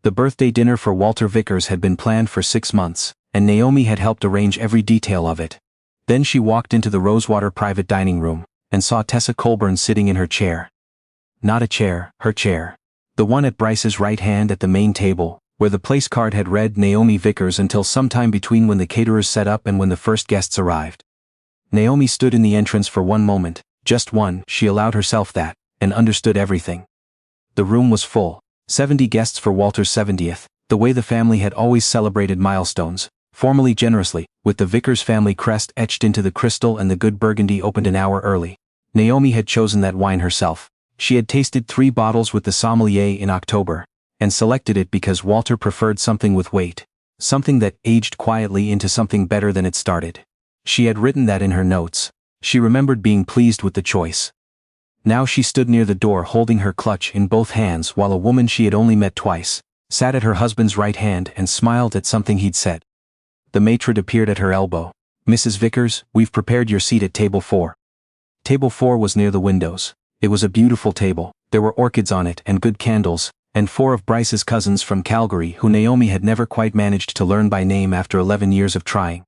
The birthday dinner for Walter Vickers had been planned for 6 months, and Naomi had helped arrange every detail of it. Then she walked into the Rosewater private dining room, and saw Tessa Colburn sitting in her chair. Not a chair, her chair. The one at Bryce's right hand at the main table, where the place card had read Naomi Vickers until sometime between when the caterers set up and when the first guests arrived. Naomi stood in the entrance for one moment, just one. She allowed herself that, and understood everything. The room was full. 70 guests for Walter's 70th, the way the family had always celebrated milestones, formally generously, with the Vickers family crest etched into the crystal and the good Burgundy opened an hour early. Naomi had chosen that wine herself. She had tasted 3 bottles with the sommelier in October, and selected it because Walter preferred something with weight, something that aged quietly into something better than it started. She had written that in her notes. She remembered being pleased with the choice. Now she stood near the door holding her clutch in both hands while a woman she had only met twice, sat at her husband's right hand and smiled at something he'd said. The maitre appeared at her elbow. "Mrs. Vickers, we've prepared your seat at table 4. Table 4 was near the windows. It was a beautiful table, there were orchids on it and good candles, and 4 of Bryce's cousins from Calgary who Naomi had never quite managed to learn by name after 11 years of trying.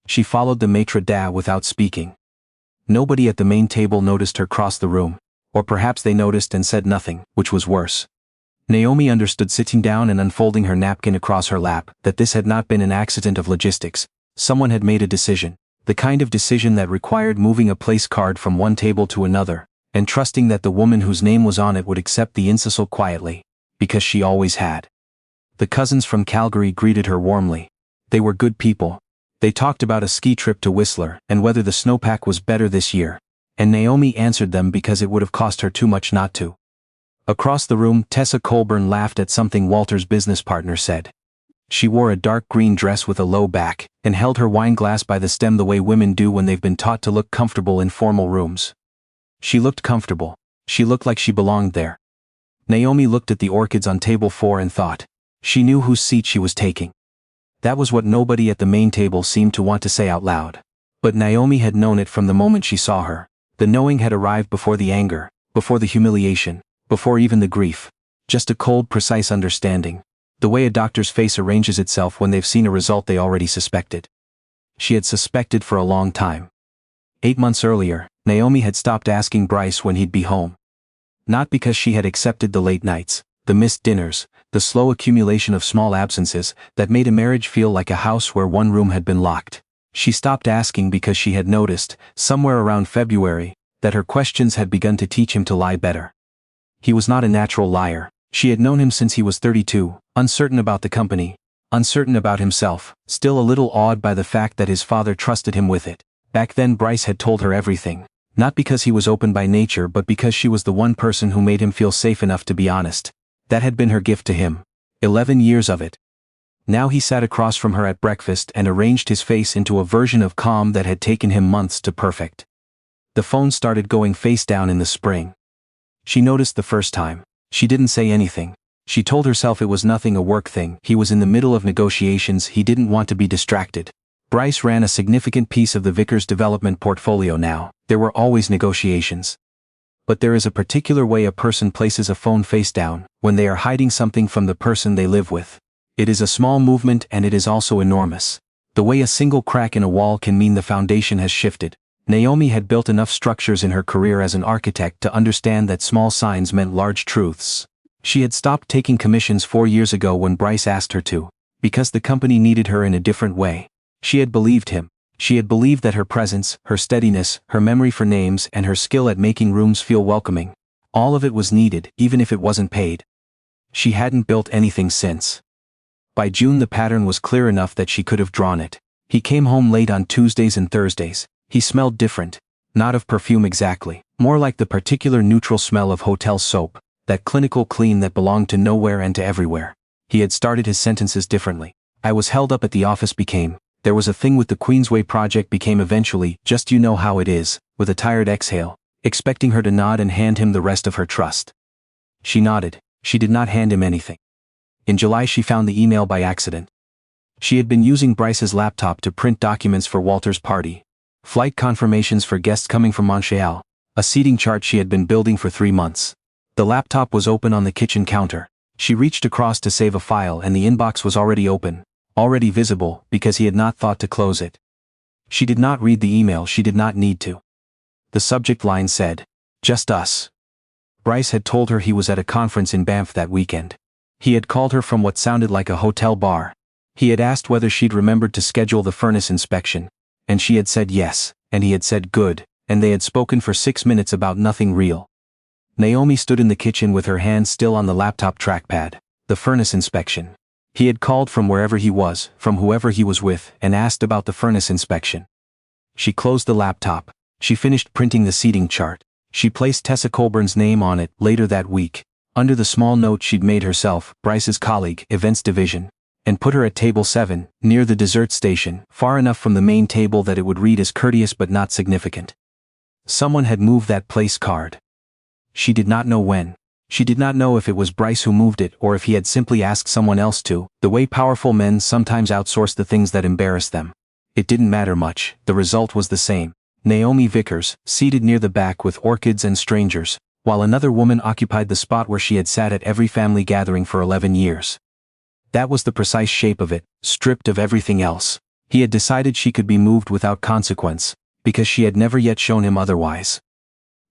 She followed the maitre d' without speaking. Nobody at the main table noticed her cross the room, or perhaps they noticed and said nothing, which was worse. Naomi understood sitting down and unfolding her napkin across her lap that this had not been an accident of logistics. Someone had made a decision, the kind of decision that required moving a place card from one table to another, and trusting that the woman whose name was on it would accept the insult quietly, because she always had. The cousins from Calgary greeted her warmly. They were good people. They talked about a ski trip to Whistler and whether the snowpack was better this year, and Naomi answered them because it would have cost her too much not to. Across the room, Tessa Colburn laughed at something Walter's business partner said. She wore a dark green dress with a low back, and held her wine glass by the stem the way women do when they've been taught to look comfortable in formal rooms. She looked comfortable. She looked like she belonged there. Naomi looked at the orchids on table 4 and thought. She knew whose seat she was taking. That was what nobody at the main table seemed to want to say out loud. But Naomi had known it from the moment she saw her. The knowing had arrived before the anger, before the humiliation, before even the grief. Just a cold, precise understanding. The way a doctor's face arranges itself when they've seen a result they already suspected. She had suspected for a long time. 8 months earlier, Naomi had stopped asking Bryce when he'd be home. Not because she had accepted the late nights, the missed dinners, the slow accumulation of small absences that made a marriage feel like a house where one room had been locked. She stopped asking because she had noticed, somewhere around February, that her questions had begun to teach him to lie better. He was not a natural liar. She had known him since he was 32, uncertain about the company, uncertain about himself, still a little awed by the fact that his father trusted him with it. Back then Bryce had told her everything, not because he was open by nature but because she was the one person who made him feel safe enough to be honest. That had been her gift to him. 11 years of it. Now he sat across from her at breakfast and arranged his face into a version of calm that had taken him months to perfect. The phone started going face down in the spring. She noticed the first time. She didn't say anything. She told herself it was nothing, a work thing. He was in the middle of negotiations, he didn't want to be distracted. Bryce ran a significant piece of the Vickers development portfolio now. There were always negotiations. But there is a particular way a person places a phone face down, when they are hiding something from the person they live with. It is a small movement and it is also enormous. The way a single crack in a wall can mean the foundation has shifted. Naomi had built enough structures in her career as an architect to understand that small signs meant large truths. She had stopped taking commissions 4 years ago when Bryce asked her to, because the company needed her in a different way. She had believed him. She had believed that her presence, her steadiness, her memory for names and her skill at making rooms feel welcoming, all of it was needed, even if it wasn't paid. She hadn't built anything since. By June the pattern was clear enough that she could have drawn it. He came home late on Tuesdays and Thursdays. He smelled different, not of perfume exactly, more like the particular neutral smell of hotel soap, that clinical clean that belonged to nowhere and to everywhere. He had started his sentences differently. I was held up at the office became, there was a thing with the Queensway project became eventually, just you know how it is, with a tired exhale, expecting her to nod and hand him the rest of her trust. She nodded. She did not hand him anything. In July she found the email by accident. She had been using Bryce's laptop to print documents for Walter's party. Flight confirmations for guests coming from Montreal, a seating chart she had been building for 3 months. The laptop was open on the kitchen counter. She reached across to save a file and the inbox was already open, already visible, because he had not thought to close it. She did not read the email, she did not need to. The subject line said, "Just us." Bryce had told her he was at a conference in Banff that weekend. He had called her from what sounded like a hotel bar. He had asked whether she'd remembered to schedule the furnace inspection, and she had said yes, and he had said good, and they had spoken for 6 minutes about nothing real. Naomi stood in the kitchen with her hand still on the laptop trackpad. The furnace inspection. He had called from wherever he was, from whoever he was with, and asked about the furnace inspection. She closed the laptop. She finished printing the seating chart. She placed Tessa Colburn's name on it later that week, under the small note she'd made herself, Bryce's colleague, Events Division, and put her at table 7, near the dessert station, far enough from the main table that it would read as courteous but not significant. Someone had moved that place card. She did not know when. She did not know if it was Bryce who moved it or if he had simply asked someone else to, the way powerful men sometimes outsource the things that embarrass them. It didn't matter much, the result was the same. Naomi Vickers, seated near the back with orchids and strangers, while another woman occupied the spot where she had sat at every family gathering for 11 years. That was the precise shape of it, stripped of everything else. He had decided she could be moved without consequence, because she had never yet shown him otherwise.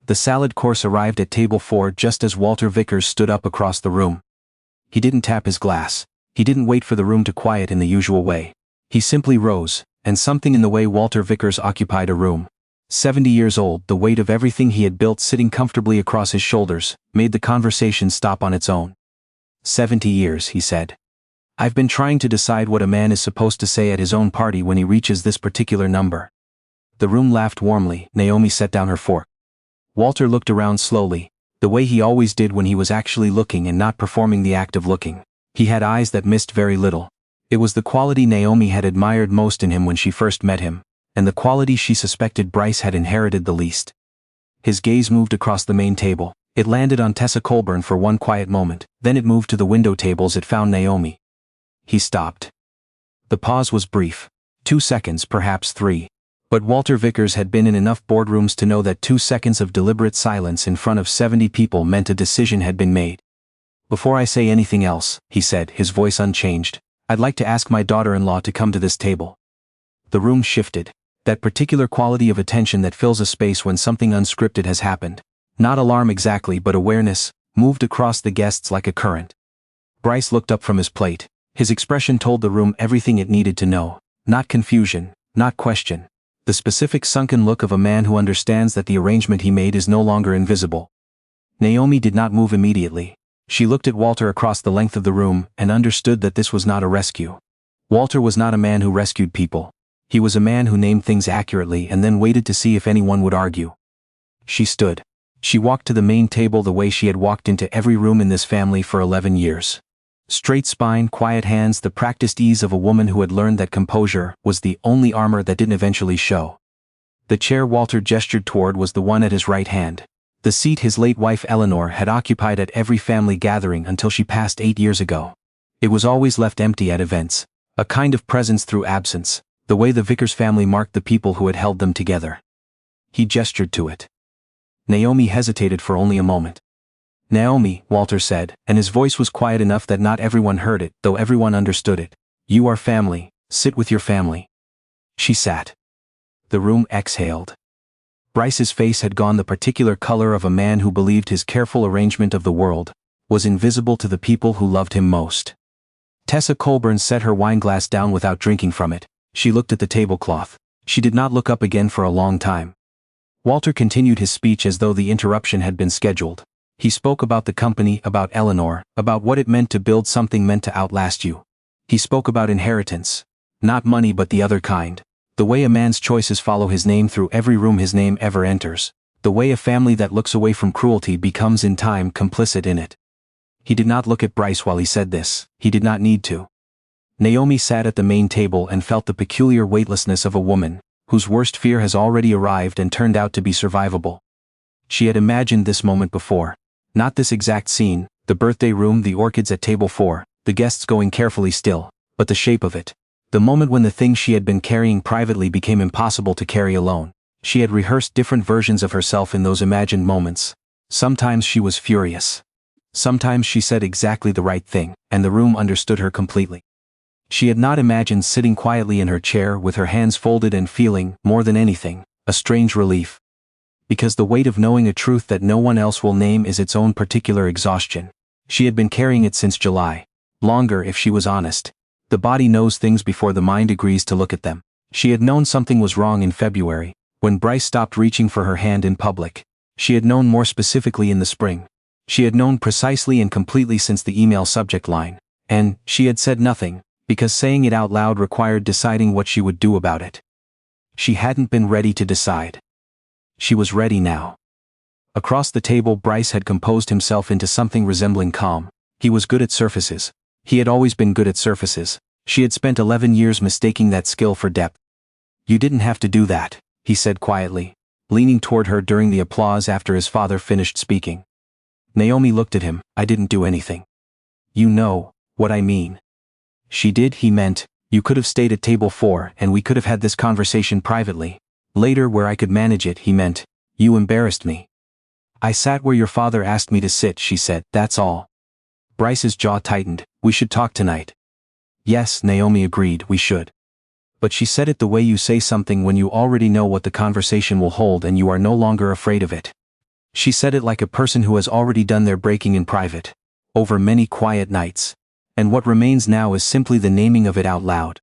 The salad course arrived at table 4 just as Walter Vickers stood up across the room. He didn't tap his glass. He didn't wait for the room to quiet in the usual way. He simply rose, and something in the way Walter Vickers occupied a room, 70 years old, the weight of everything he had built sitting comfortably across his shoulders, made the conversation stop on its own. 70 years, he said. I've been trying to decide what a man is supposed to say at his own party when he reaches this particular number. The room laughed warmly. Naomi set down her fork. Walter looked around slowly, the way he always did when he was actually looking and not performing the act of looking. He had eyes that missed very little. It was the quality Naomi had admired most in him when she first met him, and the quality she suspected Bryce had inherited the least. His gaze moved across the main table. It landed on Tessa Colburn for one quiet moment, then it moved to the window tables. It found Naomi. He stopped. The pause was brief. 2 seconds, perhaps 3. But Walter Vickers had been in enough boardrooms to know that 2 seconds of deliberate silence in front of 70 people meant a decision had been made. Before I say anything else, he said, his voice unchanged, I'd like to ask my daughter-in-law to come to this table. The room shifted. That particular quality of attention that fills a space when something unscripted has happened. Not alarm exactly, but awareness, moved across the guests like a current. Bryce looked up from his plate. His expression told the room everything it needed to know. Not confusion, not question. The specific sunken look of a man who understands that the arrangement he made is no longer invisible. Naomi did not move immediately. She looked at Walter across the length of the room and understood that this was not a rescue. Walter was not a man who rescued people. He was a man who named things accurately and then waited to see if anyone would argue. She stood. She walked to the main table the way she had walked into every room in this family for 11 years. Straight spine, quiet hands, the practiced ease of a woman who had learned that composure was the only armor that didn't eventually show. The chair Walter gestured toward was the one at his right hand. The seat his late wife Eleanor had occupied at every family gathering until she passed 8 years ago. It was always left empty at events. A kind of presence through absence, the way the Vickers family marked the people who had held them together. He gestured to it. Naomi hesitated for only a moment. Naomi, Walter said, and his voice was quiet enough that not everyone heard it, though everyone understood it. You are family, sit with your family. She sat. The room exhaled. Bryce's face had gone the particular color of a man who believed his careful arrangement of the world was invisible to the people who loved him most. Tessa Colburn set her wineglass down without drinking from it. She looked at the tablecloth. She did not look up again for a long time. Walter continued his speech as though the interruption had been scheduled. He spoke about the company, about Eleanor, about what it meant to build something meant to outlast you. He spoke about inheritance. Not money but the other kind. The way a man's choices follow his name through every room his name ever enters. The way a family that looks away from cruelty becomes in time complicit in it. He did not look at Bryce while he said this. He did not need to. Naomi sat at the main table and felt the peculiar weightlessness of a woman whose worst fear has already arrived and turned out to be survivable. She had imagined this moment before. Not this exact scene, the birthday room, the orchids at table 4, the guests going carefully still, but the shape of it. The moment when the things she had been carrying privately became impossible to carry alone. She had rehearsed different versions of herself in those imagined moments. Sometimes she was furious. Sometimes she said exactly the right thing, and the room understood her completely. She had not imagined sitting quietly in her chair with her hands folded and feeling, more than anything, a strange relief. Because the weight of knowing a truth that no one else will name is its own particular exhaustion. She had been carrying it since July. Longer if she was honest. The body knows things before the mind agrees to look at them. She had known something was wrong in February, when Bryce stopped reaching for her hand in public. She had known more specifically in the spring. She had known precisely and completely since the email subject line. And she had said nothing, because saying it out loud required deciding what she would do about it. She hadn't been ready to decide. She was ready now. Across the table Bryce had composed himself into something resembling calm. He was good at surfaces. He had always been good at surfaces. She had spent 11 years mistaking that skill for depth. "You didn't have to do that," he said quietly, leaning toward her during the applause after his father finished speaking. Naomi looked at him. "I didn't do anything." "You know what I mean." "She did," he meant. "You could have stayed at table 4 and we could have had this conversation privately. Later where I could manage it," he meant. "You embarrassed me." "I sat where your father asked me to sit," she said. "That's all." Bryce's jaw tightened. "We should talk tonight." "Yes," Naomi agreed, "we should." But she said it the way you say something when you already know what the conversation will hold and you are no longer afraid of it. She said it like a person who has already done their breaking in private. Over many quiet nights. And what remains now is simply the naming of it out loud.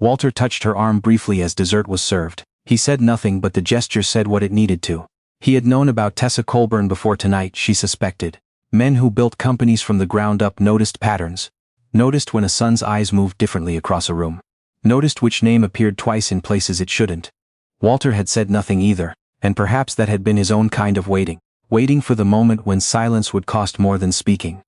Walter touched her arm briefly as dessert was served. He said nothing, but the gesture said what it needed to. He had known about Tessa Colburn before tonight, she suspected. Men who built companies from the ground up noticed patterns. Noticed when a son's eyes moved differently across a room. Noticed which name appeared twice in places it shouldn't. Walter had said nothing either, and perhaps that had been his own kind of waiting. Waiting for the moment when silence would cost more than speaking.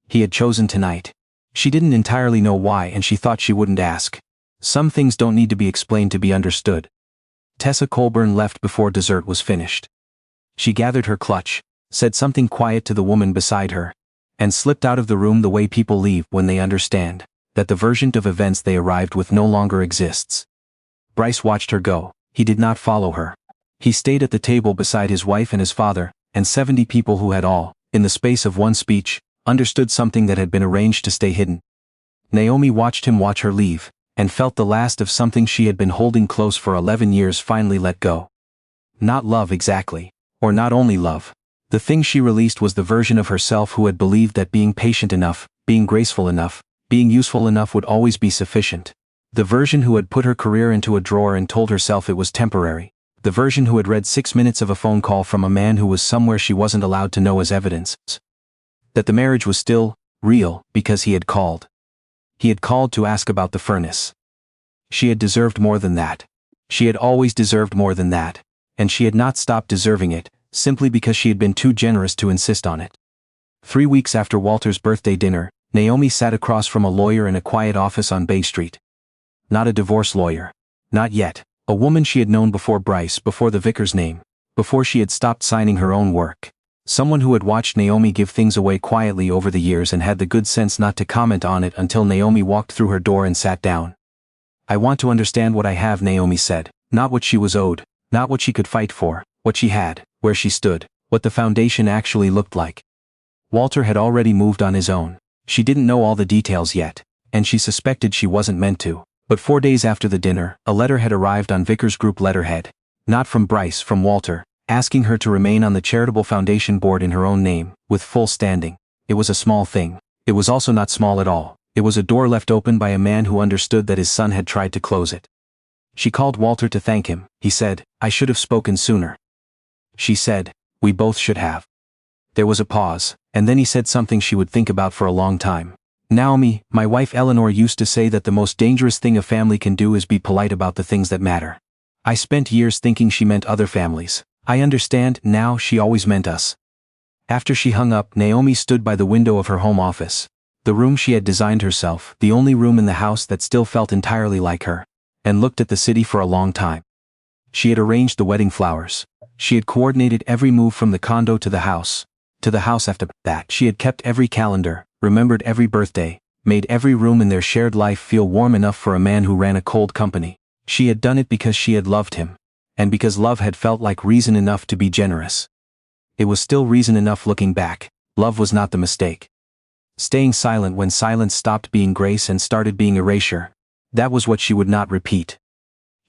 He had chosen tonight. She didn't entirely know why, and she thought she wouldn't ask. Some things don't need to be explained to be understood. Tessa Colburn left before dessert was finished. She gathered her clutch, said something quiet to the woman beside her, and slipped out of the room the way people leave when they understand that the version of events they arrived with no longer exists. Bryce watched her go. He did not follow her. He stayed at the table beside his wife and his father, and 70 people who had all, in the space of one speech, understood something that had been arranged to stay hidden. Naomi watched him watch her leave, and felt the last of something she had been holding close for 11 years finally let go. Not love exactly, or not only love. The thing she released was the version of herself who had believed that being patient enough, being graceful enough, being useful enough would always be sufficient. The version who had put her career into a drawer and told herself it was temporary. The version who had read 6 minutes of a phone call from a man who was somewhere she wasn't allowed to know as evidence that the marriage was still real because he had called. He had called to ask about the furnace. She had deserved more than that. She had always deserved more than that, and she had not stopped deserving it, simply because she had been too generous to insist on it. 3 weeks after Walter's birthday dinner, Naomi sat across from a lawyer in a quiet office on Bay Street. Not a divorce lawyer. Not yet. A woman she had known before Bryce, before the Vickers name, before she had stopped signing her own work. Someone who had watched Naomi give things away quietly over the years and had the good sense not to comment on it until Naomi walked through her door and sat down. "I want to understand what I have," Naomi said, not what she was owed, not what she could fight for, what she had, where she stood, what the foundation actually looked like. Walter had already moved on his own. She didn't know all the details yet, and she suspected she wasn't meant to. But 4 days after the dinner, a letter had arrived on Vickers Group letterhead. Not from Bryce, from Walter, asking her to remain on the charitable foundation board in her own name, with full standing. It was a small thing. It was also not small at all. It was a door left open by a man who understood that his son had tried to close it. She called Walter to thank him. He said, "I should have spoken sooner." She said, "We both should have." There was a pause, and then he said something she would think about for a long time. "Naomi, my wife Eleanor used to say that the most dangerous thing a family can do is be polite about the things that matter. I spent years thinking she meant other families. I understand now she always meant us." After she hung up, Naomi stood by the window of her home office. The room she had designed herself, the only room in the house that still felt entirely like her, and looked at the city for a long time. She had arranged the wedding flowers. She had coordinated every move from the condo to the house. To the house after that, she had kept every calendar, remembered every birthday, made every room in their shared life feel warm enough for a man who ran a cold company. She had done it because she had loved him, and because love had felt like reason enough to be generous. It was still reason enough looking back, Love was not the mistake. Staying silent when silence stopped being grace and started being erasure. That was what she would not repeat.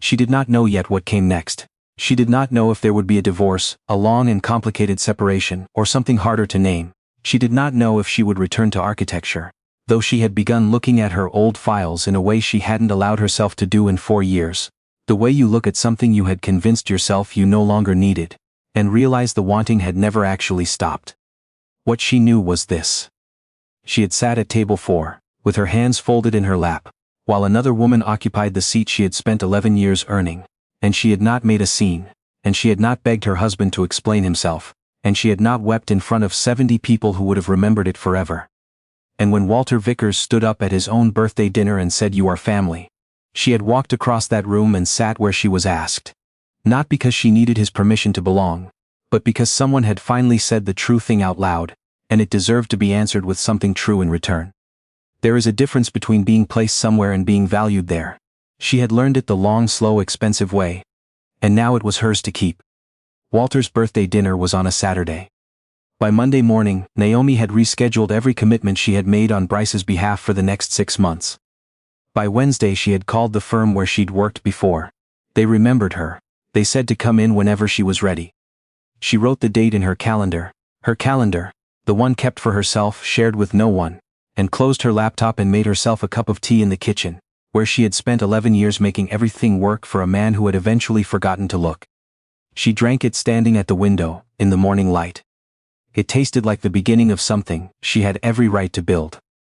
She did not know yet what came next. She did not know if there would be a divorce, a long and complicated separation, or something harder to name. She did not know if she would return to architecture, though she had begun looking at her old files in a way she hadn't allowed herself to do in 4 years. The way you look at something you had convinced yourself you no longer needed, and realized the wanting had never actually stopped. What she knew was this. She had sat at table 4, with her hands folded in her lap, while another woman occupied the seat she had spent 11 years earning, and she had not made a scene, and she had not begged her husband to explain himself, and she had not wept in front of 70 people who would have remembered it forever. And when Walter Vickers stood up at his own birthday dinner and said, "You are family," she had walked across that room and sat where she was asked. Not because she needed his permission to belong, but because someone had finally said the true thing out loud, and it deserved to be answered with something true in return. There is a difference between being placed somewhere and being valued there. She had learned it the long, slow, expensive way. And now it was hers to keep. Walter's birthday dinner was on a Saturday. By Monday morning, Naomi had rescheduled every commitment she had made on Bryce's behalf for the next 6 months. By Wednesday she had called the firm where she'd worked before. They remembered her. They said to come in whenever she was ready. She wrote the date in her calendar, the one kept for herself, shared with no one, and closed her laptop and made herself a cup of tea in the kitchen, where she had spent 11 years making everything work for a man who had eventually forgotten to look. She drank it standing at the window, in the morning light. It tasted like the beginning of something she had every right to build.